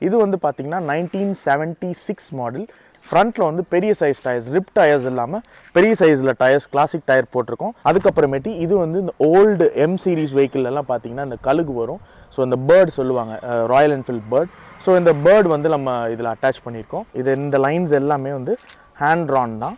இது வந்து பார்த்தீங்கன்னா 1976 மாடல். ஃப்ரண்ட்டில் வந்து பெரிய சைஸ் டயர்ஸ், ரிப் டயர்ஸ் இல்லாமல் பெரிய சைஸில் டயர்ஸ், கிளாசிக் டயர் போட்டிருக்கோம். அதுக்கப்புறமேட்டு இது வந்து இந்த ஓல்டு எம் சீரிஸ் வெஹிக்கிள்லாம் பார்த்தீங்கன்னா இந்த கழுகு வரும். ஸோ இந்த பேர்ட் சொல்லுவாங்க, ராயல் என்ஃபீல்ட் பேர்ட். ஸோ இந்த பேர்ட் வந்து நம்ம இதில் அட்டாச் பண்ணியிருக்கோம். இது இந்த லைன்ஸ் எல்லாமே வந்து ஹேண்ட் ட்ரான் தான்,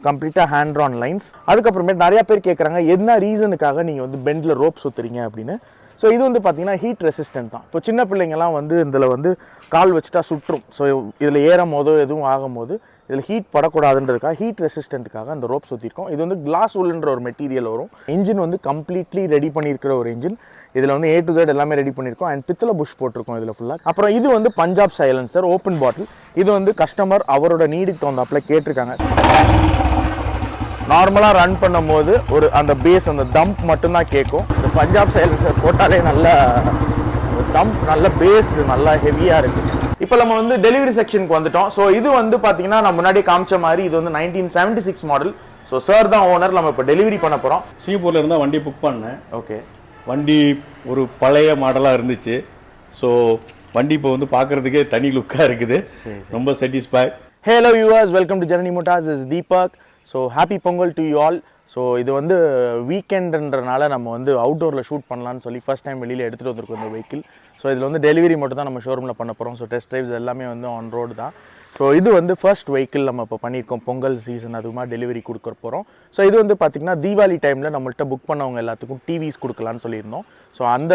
கம்ப்ளீட்டாக ஹேண்ட் ட்ரான் லைன்ஸ். அதுக்கப்புறமேட்டு நிறையா பேர் கேட்குறாங்க என்ன ரீசனுக்காக நீங்கள் வந்து பெண்டில் ரோப் சுற்றுறீங்க அப்படின்னு. ஸோ இது வந்து பார்த்தீங்கன்னா ஹீட் ரெசிஸ்டன்ட் தான். இப்போ சின்ன பிள்ளைங்கள்லாம் வந்து இதில் வந்து கால் வச்சுட்டா சுற்றும். ஸோ இதில் ஏறும் போதோ எதுவும் ஆகும் போது இதில் ஹீட் படக்கூடாதுன்றதுக்காக ஹீட் ரெசிஸ்டண்ட்டுக்காக அந்த ரோப் சுற்றிருக்கோம். இது வந்து கிளாஸ் உல்ன்ற ஒரு மெட்டீரியல் வரும். இன்ஜின் வந்து கம்ப்ளீட்லி ரெடி பண்ணியிருக்கிற ஒரு இன்ஜின். இதில் வந்து A to Z எல்லாமே ரெடி பண்ணியிருக்கோம். அண்ட் பித்தளை புஷ் போட்டிருக்கோம் இதில் ஃபுல்லாக. அப்புறம் இது வந்து பஞ்சாப் சைலன்சர் ஓப்பன் பாட்டில். இது வந்து கஸ்டமர் அவரோட நீடுக்கு தகுந்தாப்பில் கேட்டிருக்காங்க. நார்மலாக ரன் பண்ணும் போது ஒரு அந்த பேஸ், அந்த தம்ப் மட்டும்தான் கேட்கும். இந்த பஞ்சாப் சைலன்சர் போட்டாலே நல்ல தம்ப், நல்ல பேஸ், நல்லா ஹெவியாக இருக்குது. இப்போ நம்ம வந்து டெலிவரி செக்ஷனுக்கு வந்துட்டோம். ஸோ இது வந்து பார்த்தீங்கன்னா நான் முன்னாடி காமிச்ச மாதிரி இது வந்து 1976 மாடல். ஸோ சார் தான் ஓனர். நம்ம இப்போ டெலிவரி பண்ண போகிறோம். சிங்கப்பூரில் இருந்தால் வண்டி புக் பண்ணேன். ஓகே, வண்டி ஒரு பழைய மாடலாக இருந்துச்சு. ஸோ வண்டி இப்போ வந்து பார்க்குறதுக்கே தனி லுக்காக இருக்குது. ரொம்ப satisfy. Hello viewers, welcome to Janani Motors. Is Deepak. So happy Pongal to you all. So இது வந்து வீக்கெண்டுன்றனால நம்ம வந்து அவுட்டோரில் ஷூட் பண்ணலான்னு சொல்லி ஃபஸ்ட் டைம் வெளியில் எடுத்துகிட்டு வந்திருக்கோம் இந்த வெஹிக்கிள். ஸோ இதில் வந்து டெலிவரி மட்டும் தான் நம்ம ஷோரூமில் பண்ண போகிறோம். ஸோ டெஸ்ட் ட்ரைவ்ஸ் எல்லாமே வந்து ஆன் ரோடு தான். ஸோ இது வந்து ஃபர்ஸ்ட் வெஹிக்கிள் நம்ம இப்போ பண்ணியிருக்கோம். பொங்கல் சீசன் அதுமா டெலிவரி கொடுக்க போகிறோம். ஸோ இது வந்து பார்த்திங்கன்னா தீபாவளி டைமில் நம்மள்கிட்ட புக் பண்ணவங்க எல்லாத்துக்கும் டிவிஸ் கொடுக்கலான்னு சொல்லியிருந்தோம். ஸோ அந்த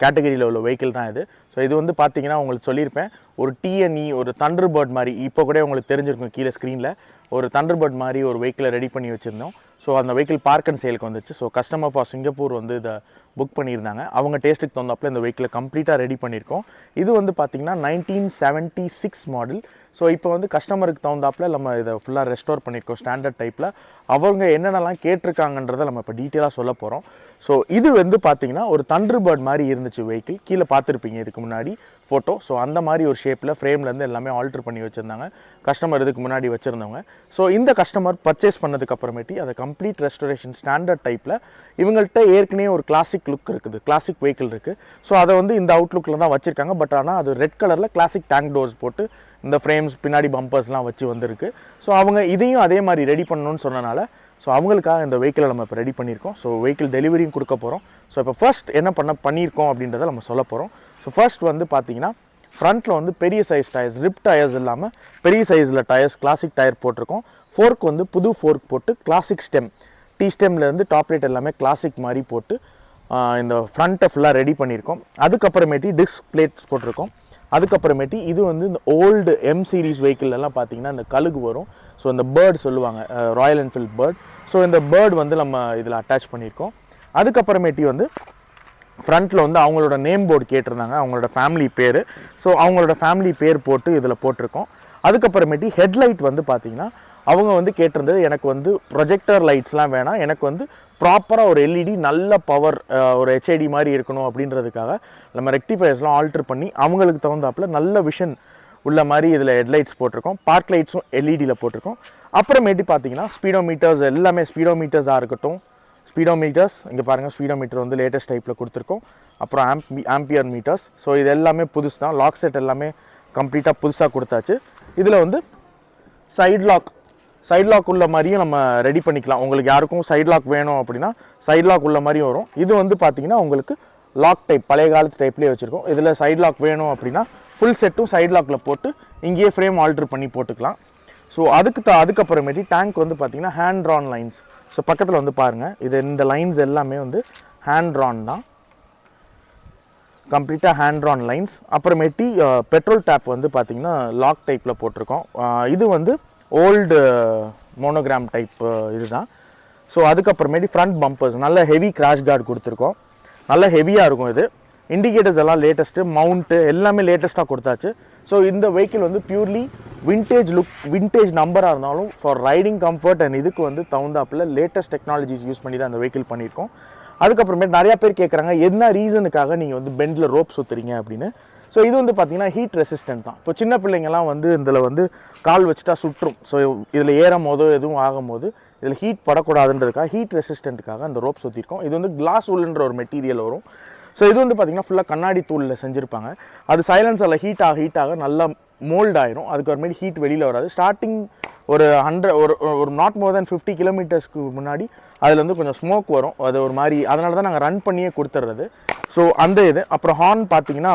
கேட்டகரியில் உள்ள வெஹிக்கிள் தான் இது. ஸோ இது வந்து பார்த்திங்கன்னா உங்களுக்கு சொல்லியிருப்பேன், ஒரு TNE, ஒரு தண்டர் பேர்ட் மாதிரி, இப்போ கூட உங்களுக்கு தெரிஞ்சிருக்கும் கீழே ஸ்க்ரீனில் ஒரு தண்டர் பேர்ட் மாதிரி ஒரு வெஹிக்கிளை ரெடி பண்ணி வச்சுருந்தோம். ஸோ அந்த வெஹிக்கிள் பார்க் அண்ட் சேலுக்கு வந்துச்சு. ஸோ கஸ்டமர் ஃபார் சிங்கப்பூர் வந்து இதை புக் பண்ணியிருந்தாங்க. அவங்க டேஸ்ட்டுக்கு தகுந்தாப்பில் இந்த வெஹிக்கிளை கம்ப்ளீட்டாக ரெடி பண்ணியிருக்கோம். இது வந்து பார்த்திங்கன்னா 1976 மாடல். ஸோ இப்போ வந்து கஸ்டமருக்கு தகுந்தாப்பில் நம்ம இதை ஃபுல்லாக ரெஸ்டோர் பண்ணியிருக்கோம் ஸ்டாண்டர்ட் டைப்பில். அவங்க என்னென்னலாம் கேட்டிருக்காங்கன்றதை நம்ம இப்போ டீட்டெயிலாக சொல்ல போகிறோம். ஸோ இது வந்து பார்த்திங்கன்னா ஒரு தண்டர் பேர்ட் மாதிரி இருந்துச்சு வெஹிக்கிள். கீழே பார்த்துருப்பீங்க இதுக்கு முன்னாடி ஃபோட்டோ. ஸோ அந்த மாதிரி ஒரு ஷேப்பில் ஃப்ரேம்லேருந்து எல்லாமே ஆல்ட்ரு பண்ணி வச்சுருந்தாங்க கஸ்டமர் இதுக்கு முன்னாடி வச்சுருந்தவங்க. ஸோ இந்த கஸ்டமர் பர்ச்சேஸ் பண்ணதுக்கு அப்புறமேட்டி அதை கம்ப்ளீட் ரெஸ்டோரேஷன் ஸ்டாண்டர்ட் டைப்பில் இவங்கள்ட்ட ஏற்கனவே ஒரு கிளாசிக் லுக் இருக்குது, கிளாசிக் வெஹிக்கிள் இருக்குது. ஸோ அதை வந்து இந்த அவுட்லுக்கில் தான் வச்சுருக்காங்க. பட் ஆனால் அது ரெட் கலரில் கிளாசிக் டேங்க் டோர்ஸ் போட்டு இந்த ஃப்ரேம்ஸ் பின்னாடி பம்பர்ஸ்லாம் வச்சு வந்திருக்கு. ஸோ அவங்க இதையும் அதே மாதிரி ரெடி பண்ணணும்னு சொன்னனால ஸோ அவங்களுக்காக இந்த வெஹிக்கிளை நம்ம இப்போ ரெடி பண்ணியிருக்கோம். ஸோ வெஹிக்கிள் டெலிவரியும் கொடுக்க போகிறோம். ஸோ இப்போ ஃபர்ஸ்ட் என்ன பண்ணியிருக்கோம் அப்படின்றத நம்ம சொல்ல போகிறோம். ஸோ ஃபர்ஸ்ட் வந்து பார்த்தீங்கன்னா ஃப்ரண்ட்டில் வந்து பெரிய சைஸ் டயர்ஸ், ரிப் டயர்ஸ் இல்லாமல் பெரிய சைஸில் டயர்ஸ், கிளாசிக் டயர் போட்டிருக்கோம். ஃபோர்க் வந்து புது ஃபோர்க் போட்டு கிளாசிக் ஸ்டெம், T ஸ்டெம்லேருந்து டாப் ரேட் எல்லாமே கிளாசிக் மாதிரி போட்டு இந்த ஃப்ரண்ட்டை ஃபுல்லாக ரெடி பண்ணியிருக்கோம். அதுக்கப்புறமேட்டி டிஸ்க் பிளேட்ஸ் போட்டிருக்கோம். அதுக்கப்புறமேட்டி இது வந்து இந்த ஓல்டு எம் சீரிஸ் வெஹிக்கிள்லாம் பார்த்தீங்கன்னா இந்த கழுகு வரும். ஸோ இந்த பேர்ட் சொல்லுவாங்க, ராயல் என்ஃபீல்ட் பேர்ட். ஸோ இந்த பேர்ட் வந்து நம்ம இதில் அட்டாச் பண்ணியிருக்கோம். அதுக்கப்புறமேட்டி வந்து ஃப்ரண்ட்டில் வந்து அவங்களோட நேம் போர்டு கேட்டிருந்தாங்க, அவங்களோட ஃபேமிலி பேர். ஸோ அவங்களோட ஃபேமிலி பேர் போட்டு இதில் போட்டிருக்கோம். அதுக்கப்புறமேட்டி ஹெட்லைட் வந்து பார்த்திங்கன்னா அவங்க வந்து கேட்டிருந்தது, எனக்கு வந்து ப்ரொஜெக்டர் லைட்ஸ்லாம் வேணாம், எனக்கு வந்து ப்ராப்பராக ஒரு LED நல்ல பவர், ஒரு HID மாதிரி இருக்கணும் அப்படின்றதுக்காக நம்ம ரெக்டிஃபயர்ஸ்லாம் ஆல்ட்ரு பண்ணி அவங்களுக்கு தகுந்தாப்பில் நல்ல விஷன் உள்ள மாதிரி இதில் ஹெட்லைட்ஸ் போட்டிருக்கோம். பார்க் லைட்ஸும் LEDயில் போட்டிருக்கோம். அப்புறமேட்டு பார்த்தீங்கன்னா ஸ்பீடோமீட்டர்ஸ் எல்லாமே, ஸ்பீடோமீட்டர்ஸாக இருக்கட்டும், ஸ்பீடோமீட்டர்ஸ் இங்கே பாருங்கள், ஸ்பீடோமீட்டர் வந்து லேட்டஸ்ட் டைப்பில் கொடுத்துருக்கோம். அப்புறம் ஆம்பியர் மீட்டர்ஸ். ஸோ இது எல்லாமே புதுசு தான். லாக் செட் எல்லாமே கம்ப்ளீட்டாக புதுசாக கொடுத்தாச்சு. இதில் வந்து சைட் லாக் உள்ள மாதிரியும் நம்ம ரெடி பண்ணிக்கலாம். உங்களுக்கு யாருக்கும் சைட் லாக் வேணும் அப்படின்னா சைட் லாக் உள்ள மாதிரியும் வரும். இது வந்து பார்த்தீங்கன்னா உங்களுக்கு லாக் டைப், பழைய காலத்து டைப்லேயே வச்சுருக்கோம். இதில் சைட் லாக் வேணும் அப்படின்னா ஃபுல் செட்டும் சைட் லாக்கில் போட்டு இங்கேயே ஃப்ரேம் ஆல்ட்ரு பண்ணி போட்டுக்கலாம். ஸோ அதுக்கப்புறமேட்டி டேங்க் வந்து பார்த்திங்கன்னா ஹேண்ட் ட்ரான் லைன்ஸ். ஸோ பக்கத்தில் வந்து பாருங்கள், இது இந்த லைன்ஸ் எல்லாமே வந்து ஹேண்ட் ட்ரான் தான், கம்ப்ளீட்டாக ஹேண்ட் ட்ரான் லைன்ஸ். அப்புறமேட்டி பெட்ரோல் டேப் வந்து பார்த்திங்கன்னா லாக் டைப்பில் போட்டிருக்கோம். இது வந்து ஓல்டு மோனோகிராம் டைப் இதுதான். ஸோ அதுக்கப்புறமேட்டி ஃப்ரண்ட் பம்பர்ஸ் நல்ல ஹெவி கிராஷ் கார்டு கொடுத்துருக்கோம். நல்ல ஹெவியாக இருக்கும் இது. இண்டிகேட்டர்ஸ் எல்லாம் லேட்டஸ்ட்டு, மவுண்ட்டு எல்லாமே லேட்டஸ்ட்டாக கொடுத்தாச்சு. ஸோ இந்த வெஹிக்கிள் வந்து பியூர்லி விண்டேஜ் லுக், விண்டேஜ் நம்பராக இருந்தாலும் ஃபார் ரைடிங் கம்ஃபர்ட் அண்ட் இதுக்கு வந்து தகுந்தாப்பில் லேட்டஸ்ட் டெக்னாலஜிஸ் யூஸ் பண்ணி தான் அந்த வெஹிக்கிள் பண்ணியிருக்கோம். அதுக்கப்புறமேட்டு நிறையா பேர் கேட்குறாங்க என்ன ரீசனுக்காக நீங்கள் வந்து பெண்டில் ரோப் சுற்றுறீங்க அப்படின்னு. ஸோ இது வந்து பார்த்திங்கன்னா ஹீட் ரெசிஸ்டன்ட் தான். இப்போ சின்ன பிள்ளைங்கள்லாம் வந்து இதில் வந்து கால் வச்சுட்டா சுற்றும். ஸோ இதில் ஏறும் போதோ எதுவும் ஆகும் போது இதில் ஹீட் படக்கூடாதுன்றதுக்காக ஹீட் ரெசிஸ்டண்ட்டுக்காக அந்த ரோப் சுற்றிருக்கோம். இது வந்து கிளாஸ் உல்ன்ற ஒரு மெட்டீரியல் வரும். ஸோ இது வந்து பார்த்திங்கன்னா ஃபுல்லாக கண்ணாடி தூளில் செஞ்சுருப்பாங்க. அது சைலன்சரில் ஹீட் ஆக நல்லா மோல்ட் ஆயிரும். அதுக்கப்புறமேட்டு ஹீட் வெளியில் வராது. ஸ்டார்டிங் ஒரு 100 ஒரு நாட் மோர் தென் 50 கிலோமீட்டர்ஸ்க்கு முன்னாடி அதில் வந்து கொஞ்சம் ஸ்மோக் வரும். அது ஒரு மாதிரி, அதனால தான் நாங்கள் ரன் பண்ணியே கொடுத்துட்றது. ஸோ அந்த இது. அப்புறம் ஹார்ன் பார்த்தீங்கன்னா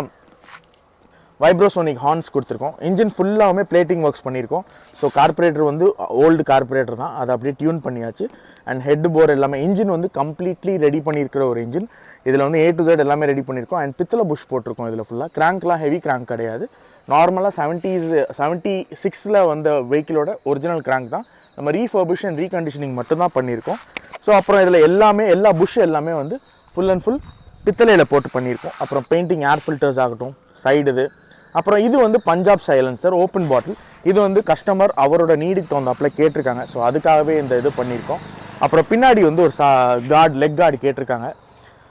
வைப்ரோசோனிக் ஹார்ன்ஸ் கொடுத்துருக்கோம். இன்ஜின் ஃபுல்லாகவுமே பிளேட்டிங் ஒர்க்ஸ் பண்ணியிருக்கோம். ஸோ கார்பரேட்டர் வந்து ஓல்டு கார்பரேட்டர் தான், அதை அப்படியே டியூன் பண்ணியாச்சு. அண்ட் ஹெட் போர் எல்லாமே இன்ஜின் வந்து கம்ப்ளீட்லி ரெடி பண்ணியிருக்கிற ஒரு இன்ஜின். இதில் வந்து A to Z எல்லாமே ரெடி பண்ணியிருக்கோம். அண்ட் பித்தளை புஷ் போட்டிருக்கோம் இதில் ஃபுல்லாக. கிராங்க்லாம் ஹெவி கிராங்க் கிடையாது. நார்மலாக 76 வந்த வெஹிக்கிளோட ஒரிஜினல் கிராங்க் தான். நம்ம ரீஃபர்பிஷ் அண்ட் ரீகண்டிஷனிங் மட்டும்தான் பண்ணியிருக்கோம். ஸோ அப்புறம் இதில் எல்லா புஷ் எல்லாமே வந்து ஃபுல் அண்ட் ஃபுல் பித்தளையில் போட்டு பண்ணியிருக்கோம். அப்புறம் பெயிண்டிங், ஏர் ஃபில்டர்ஸ் ஆகட்டும், சைடு இது. அப்புறம் இது வந்து பஞ்சாப் சைலன்சர் ஓப்பன் பாட்டில். இது வந்து கஸ்டமர் அவரோட நீடுக்கு தகுந்தாப்பில் கேட்டிருக்காங்க. ஸோ அதுக்காகவே இந்த இது பண்ணியிருக்கோம். அப்புறம் பின்னாடி வந்து ஒரு லெக் கார்டு கேட்டிருக்காங்க.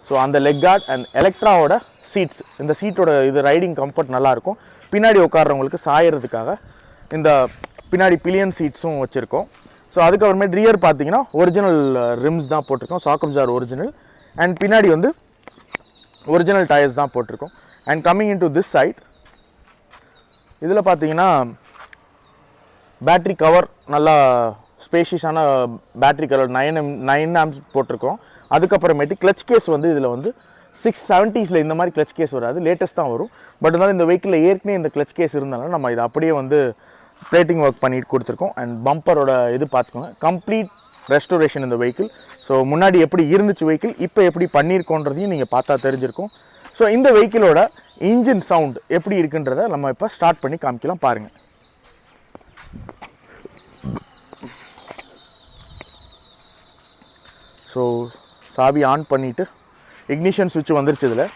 ஸோ அந்த லெக் கார்டு அண்ட் எலக்ட்ராவோட சீட்ஸ். இந்த சீட்டோட இது ரைடிங் கம்ஃபர்ட் நல்லாயிருக்கும். பின்னாடி உட்கார்றவங்களுக்கு சாயறதுக்காக இந்த பின்னாடி பிலியன் சீட்ஸும் வச்சுருக்கோம். ஸோ அதுக்கப்புறமேட்டு ரியர் பார்த்தீங்கன்னா ஒரிஜினல் ரிம்ஸ் தான் போட்டிருக்கோம். சாக்கப் ஜார் ஒரிஜினல். அண்ட் பின்னாடி வந்து ஒரிஜினல் டயர்ஸ் தான் போட்டிருக்கோம். And coming in to this side, இதில் பார்த்தீங்கன்னா பேட்ரி கவர் நல்லா ஸ்பேஷியஸான பேட்ரி கவர் 9 ஆம்ஸ் போட்டிருக்கோம். அதுக்கப்புறமேட்டு கிளச் கேஸ் வந்து இதில் வந்து 670s இந்த மாதிரி கிளச் கேஸ் வராது, லேட்டஸ்ட் தான் வரும். பட் இருந்தாலும் இந்த வெஹிக்கிளில் ஏற்கனவே இந்த கிளச் கேஸ் இருந்தாலும் நம்ம இதை அப்படியே வந்து பிளேட்டிங் ஒர்க் பண்ணிட்டு கொடுத்துருக்கோம். அண்ட் பம்பரோட இது பார்த்துக்கோங்க, கம்ப்ளீட் ரெஸ்டோரேஷன் இந்த வெஹிக்கிள். ஸோ முன்னாடி எப்படி இருந்துச்சு வெஹிக்கிள், இப்போ எப்படி பண்ணியிருக்கோன்றதையும் நீங்கள் பார்த்தா தெரிஞ்சிருக்கும். ஸோ இந்த வெஹிக்கிளோட இன்ஜின் சவுண்ட் எப்படி இருக்குன்றதை நம்ம இப்போ ஸ்டார்ட் பண்ணி காமிக்கலாம் பாருங்கள். ஸோ சாவி ஆன் பண்ணிவிட்டு இக்னிஷன் சுவிட்ச் வந்துருச்சு இதில்.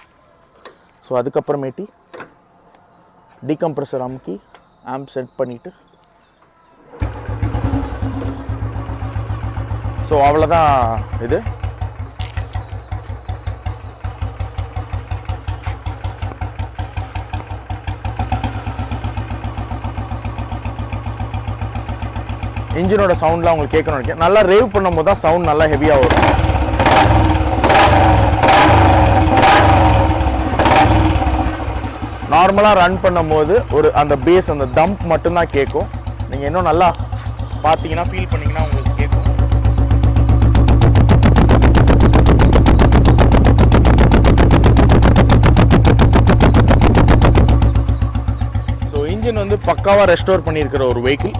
ஸோ அதுக்கப்புறமேட்டி டீகம்ப்ரெசர் அமுக்கி ஆம்ப் செட் பண்ணிவிட்டு, ஸோ அவ்வளோதான் இது. இன்ஜினோட சவுண்ட்லாம் உங்களுக்கு கேட்கணும்னு நினைக்கிறேன். நல்லா ரேவ் பண்ணும்போது தான் சவுண்ட் நல்லா ஹெவியாக வரும். நார்மலாக ரன் பண்ணும்போது ஒரு அந்த பேஸ், அந்த தம்ப் மட்டும்தான் கேட்கும். நீங்கள் இன்னும் நல்லா பார்த்தீங்கன்னா ஃபீல் பண்ணிங்கன்னா உங்களுக்கு கேட்கும். ஸோ இன்ஜின் வந்து பக்காவாக ரெஸ்டோர் பண்ணியிருக்கிற ஒரு வெஹிக்கிள்.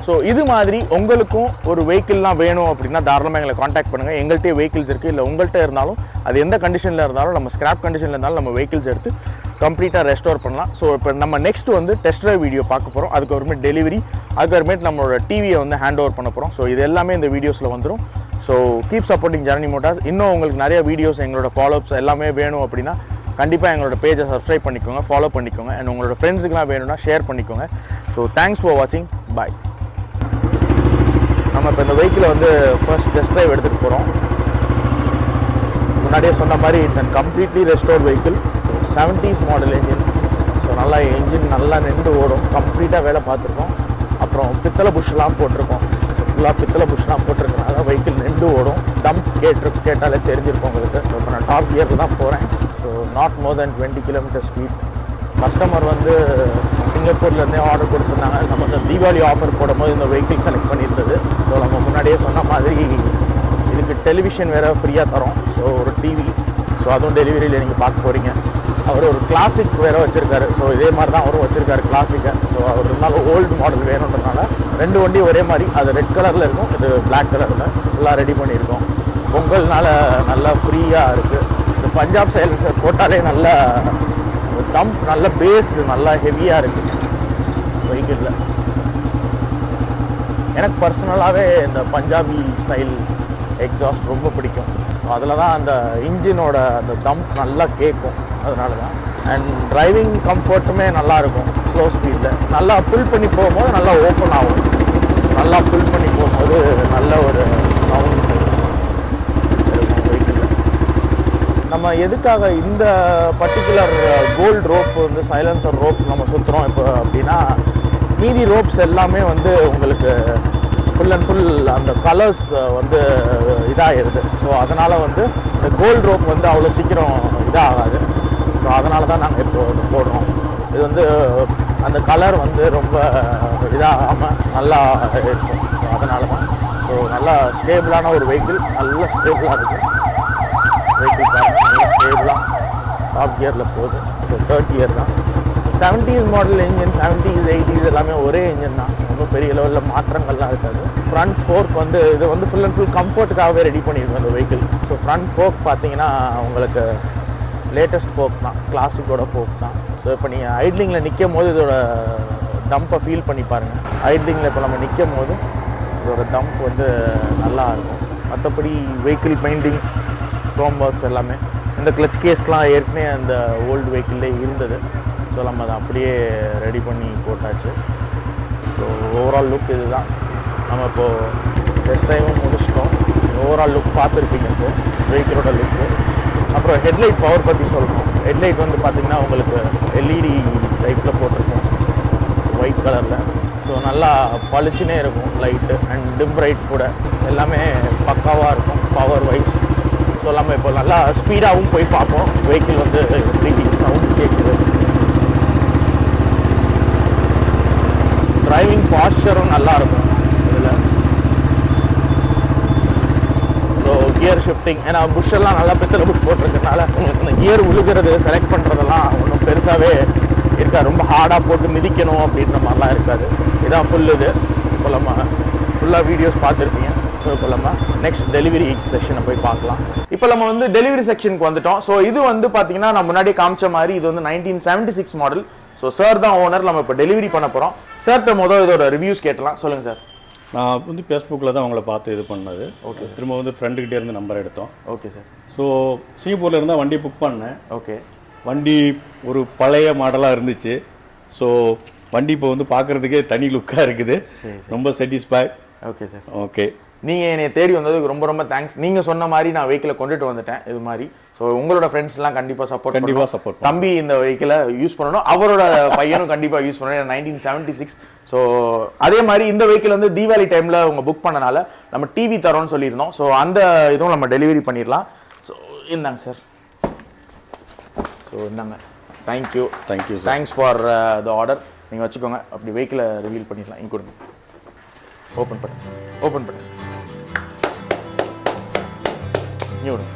ஸோ இது மாதிரி உங்களுக்கும் ஒரு வெஹிக்கிள்லாம் வேணும் அப்படின்னா தாராளமாக எங்களை காண்டாக்ட் பண்ணுங்கள். எங்கள்கிட்டயே வெஹிக்கிள்ஸ் இருக்குது. இல்லை உங்கள்கிட்ட இருந்தாலும் அது எந்த கண்டிஷனில் இருந்தாலும், நம்ம ஸ்கிராப் கண்டிஷனில் இருந்தாலும் நம்ம வெஹிக்கிள்ஸ் எடுத்து கம்ப்ளீட்டாக ரெஸ்டோர் பண்ணலாம். ஸோ இப்போ நம்ம நெக்ஸ்ட் வந்து டெஸ்ட் ட்ரைவ் வீடியோ பார்க்க போகிறோம். அதுக்கப்புறமேட்டு டெலிவரி, அதுக்கப்புறமேட்டு நம்மளோட டிவியை வந்து ஹேண்ட் ஓவர் பண்ண போகிறோம். ஸோ இது எல்லாமே இந்த வீடியோஸில் வந்துடும். So keep supporting Janani Motors. இன்னும் உங்களுக்கு நிறைய வீடியோஸ், எங்களோட ஃபாலோஅப்ஸ் எல்லாமே வேணும் அப்படின்னா கண்டிப்பாக எங்களோட பேஜை சப்ஸ்கிரைப் பண்ணிக்கோங்க, ஃபாலோ பண்ணிக்கோங்க. அண்ட் உங்களோட ஃப்ரெண்ட்ஸுக்குலாம் வேணும்னா ஷேர் பண்ணிக்கோங்க. ஸோ தேங்க்ஸ் ஃபார் வாட்சிங். பாய். நம்ம இப்போ இந்த வெஹிக்கிளை வந்து ஃபர்ஸ்ட் டெஸ்ட் ட்ரைவ் எடுத்துகிட்டு போகிறோம். முன்னாடியே சொன்ன மாதிரி it's and completely restored vehicle. 70s model engine. So நல்லா இன்ஜின் நல்லா நின்று ஓடும். கம்ப்ளீட்டாக வேலை பார்த்துருக்கோம். அப்புறம் பித்தளை புஷ்லாம் போட்டிருக்கோம். ஃபுல்லாக பித்தளை புஷ்லாம் போட்டிருக்கனால வெஹிக்கிள் நின்று ஓடும். டம்ப் கேட்டாலே தெரிஞ்சிருக்கும் உங்களுக்கு. ஸோ இப்போ நான் டாப் கியரில் தான் போகிறேன். So not more then 20 kilometre speed. Customer வந்து சிங்கப்பூர்லேருந்தே ஆர்டர் கொடுத்துருந்தாங்க. நமக்கு தீபாவளி ஆஃபர் போடும்போது இந்த வெஹிக்கிள் செலக்ட் பண்ணியிருந்தது. ஸோ நம்ம முன்னாடியே சொன்ன மாதிரி இதுக்கு டெலிவிஷன் வேறு ஃப்ரீயாக தரோம். ஸோ ஒரு டிவி, ஸோ அதுவும் டெலிவரியில் நீங்கள் பார்க்க போகிறீங்க. அவர் ஒரு கிளாசிக் வேறு வச்சுருக்காரு. ஸோ இதே மாதிரி தான் அவரும் வச்சுருக்காரு கிளாசிக்கை. ஸோ அவர் இருந்தாலும் ஓல்டு மாடல் வேணுன்றதுனால 2 வண்டி ஒரே மாதிரி, அது ரெட் கலரில் இருக்கும், இது பிளாக் கலரில் ஃபுல்லாக ரெடி பண்ணியிருக்கோம். பொங்கல்னால நல்லா ஃப்ரீயாக இருக்குது. இந்த பஞ்சாப் சைலன்சர் போட்டாலே நல்லா தம்ப், நல்ல பேஸ் நல்லா ஹெவியாக இருக்குது வெஹிக்கிளில். எனக்கு பர்சனலாகவே இந்த பஞ்சாபி ஸ்டைல் எக்ஸாஸ்ட் ரொம்ப பிடிக்கும். அதில் தான் அந்த இன்ஜினோட அந்த தம்ப் நல்லா கேட்கும். அதனால தான். அண்ட் டிரைவிங் கம்ஃபர்ட்டுமே நல்லாயிருக்கும். ஸ்லோ ஸ்பீடில் நல்லா புல் பண்ணி போகும்போது நல்லா ஓப்பன் ஆகும். நல்லா புல் பண்ணி போகும்போது நல்ல ஒரு சவுண்ட் இருக்கும் வெஹிக்கிளில். நம்ம எதுக்காக இந்த பர்டிகுலர் கோல்டு ரோப் வந்து சைலன்சர் ரோப் நம்ம சுற்றுறோம் இப்போ அப்படின்னா, மீதி ரோப்ஸ் எல்லாமே வந்து உங்களுக்கு ஃபுல் அண்ட் ஃபுல் அந்த கலர்ஸ் வந்து இதாகிடுது. ஸோ அதனால் வந்து இந்த இந்த கோல்டு ரோப் வந்து அவ்வளோ சீக்கிரம் இதாகாது. ஸோ அதனால தான் நாங்கள் இப்போ போடுறோம். இது வந்து அந்த கலர் வந்து ரொம்ப இதாகாமல் நல்லா இருக்கும். ஸோ அதனால தான். ஸோ நல்லா ஸ்டேபிளான ஒரு வெஹிக்கிள், நல்ல ஸ்டேபிளாக இருக்குது வெஹிக்கிள். பாருங்கள், நல்லா ஸ்டேபிளாக டாப் கியரில் போகுது. ஸோ 3rd இயர் தான். 70s model engine, 70s 80s எல்லாமே ஒரே இன்ஜின் தான். ரொம்ப பெரிய லெவலில் மாற்றங்கள்லாம் இருக்காது. ஃப்ரண்ட் ஃபோர்க் வந்து இது வந்து ஃபுல் அண்ட் ஃபுல் கம்ஃபர்ட்டுக்காகவே ரெடி பண்ணியிருக்கோம் இந்த வெஹிக்கிள். ஸோ ஃப்ரண்ட் ஃபோர்க் பார்த்தீங்கன்னா உங்களுக்கு லேட்டஸ்ட் ஃபோர்க் தான், கிளாசிக்கோட ஃபோர்க் தான். ஸோ இப்போ நீங்கள் ஐட்லிங்கில் நிற்கும் போது இதோட டம்பை ஃபீல் பண்ணி பாருங்கள். ஐட்லிங்கில் இப்போ நம்ம நிற்கும் போது இதோட டம்ப் வந்து நல்லா இருக்கும். மற்றபடி வெஹிக்கிள் பெயிண்டிங், க்ரோம் ஒர்க்ஸ் எல்லாமே, இந்த கிளச் கேஸ்லாம் ஏற்கனவே அந்த ஓல்டு வெஹிக்கிள்லே இருந்தது. ஸோ நம்ம அதை அப்படியே ரெடி பண்ணி போட்டாச்சு. ஸோ ஓவரால் லுக் இது தான். நம்ம இப்போது டெஸ்ட் ட்ரைவும் முடிச்சிட்டோம். ஓவரால் லுக் பார்த்துருப்பீங்க இப்போது வெஹிக்கிளோட லுக்கு. அப்புறம் ஹெட்லைட் பவர் பற்றி சொல்லணும். ஹெட்லைட் வந்து பார்த்திங்கன்னா உங்களுக்கு எல்இடி டைப்பில் போட்டிருக்கோம், ஒயிட் கலரில். ஸோ நல்லா பளிச்சுனே இருக்கும் லைட்டு, அண்ட் டிம் ரைட் கூட எல்லாமே பக்காவாக இருக்கும் பவர் வைஸ். ஸோ நம்ம இப்போ நல்லா ஸ்பீடாகவும் போய் பார்ப்போம் வெஹிக்கிள் வந்து எப்படி சவுண்ட் கேட்குது. டிரைவிங் பாஸ்டரும் நல்லாயிருக்கும் இதில். ஸோ கியர் ஷிஃப்டிங், ஏன்னா புஷ்ஷெல்லாம் நல்லா பித்தளை புஷ் போட்டிருக்கனால உங்களுக்கு இந்த கியர் உழுகிறது செலக்ட் பண்ணுறதெல்லாம் ஒன்றும் பெருசாகவே இருக்காது. ரொம்ப ஹார்டாக போட்டு மிதிக்கணும் அப்படின்ற மாதிரிலாம் இருக்காது. இதான் ஃபுல் இது. இப்போ நம்ம ஃபுல்லாக வீடியோஸ் பார்த்துருப்பீங்க. ஸோ இப்போ நம்ம நெக்ஸ்ட் டெலிவரி செக்ஷனை போய் பார்க்கலாம். இப்போ நம்ம வந்து டெலிவரி செக்ஷனுக்கு வந்துட்டோம். ஸோ இது வந்து பார்த்தீங்கன்னா நான் முன்னாடியே காமிச்ச மாதிரி இது வந்து 1976 மாடல். ஸோ சார் தான் ஓனர். நம்ம இப்போ டெலிவரி பண்ண போகிறோம். சார்கிட்ட முதல் இதோட ரிவ்யூஸ் கேட்டலாம். சொல்லுங்கள் சார். நான் வந்து ஃபேஸ்புக்கில் தான் அவங்கள பார்த்து இது பண்ணது. ஓகே. திரும்ப வந்து ஃப்ரெண்டுக்கிட்டே இருந்து நம்பர் எடுத்தோம். Okay sir. ஸோ சிங்கப்பூரில் இருந்தால் வண்டி புக் பண்ணேன். ஓகே. வண்டி ஒரு பழைய மாடலாக இருந்துச்சு. ஸோ வண்டி இப்போ வந்து பார்க்குறதுக்கே தனி லுக்காக இருக்குது. ரொம்ப சாட்டிஸ்ஃபை. Okay sir. ஓகே. நீங்கள் என்னை தேடி வந்ததுக்கு ரொம்ப ரொம்ப தேங்க்ஸ். நீங்கள் சொன்ன மாதிரி நான் வெஹிக்கிளை கொண்டுட்டு வந்துட்டேன் இது மாதிரி. ஸோ உங்களோட ஃப்ரெண்ட்ஸ்லாம் கண்டிப்பாக சப்போர்ட். தம்பி இந்த வெஹிக்கிளை யூஸ் பண்ணணும், அவரோட பையனும் கண்டிப்பாக யூஸ் பண்ணணும். 1976. ஸோ அதே மாதிரி இந்த வெஹிக்கிள் வந்து தீபாவளி டைமில் அவங்க புக் பண்ணனால நம்ம டிவி தரோன்னு சொல்லியிருந்தோம். ஸோ அந்த இதுவும் நம்ம டெலிவரி பண்ணிடலாம். ஸோ இந்தாங்க சார். ஸோ இந்தாங்க. Thank you. Thanks for the order. நீங்கள் வச்சுக்கோங்க. அப்படி வெஹிக்கிளை ரிவீல் பண்ணிடலாம். இங்கே கொடுங்க. ஓப்பன் பண்ணு. இங்கே விடுங்க.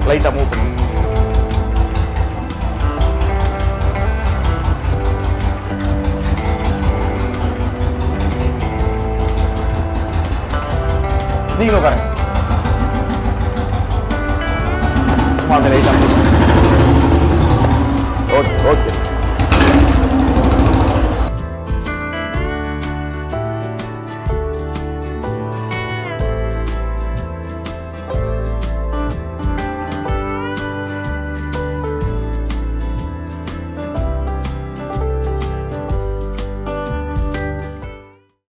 லைட்டாக மூவ் பண்ணி நீங்களும் உட்காருங்க. சும்மா லைட்டாக ஓகே.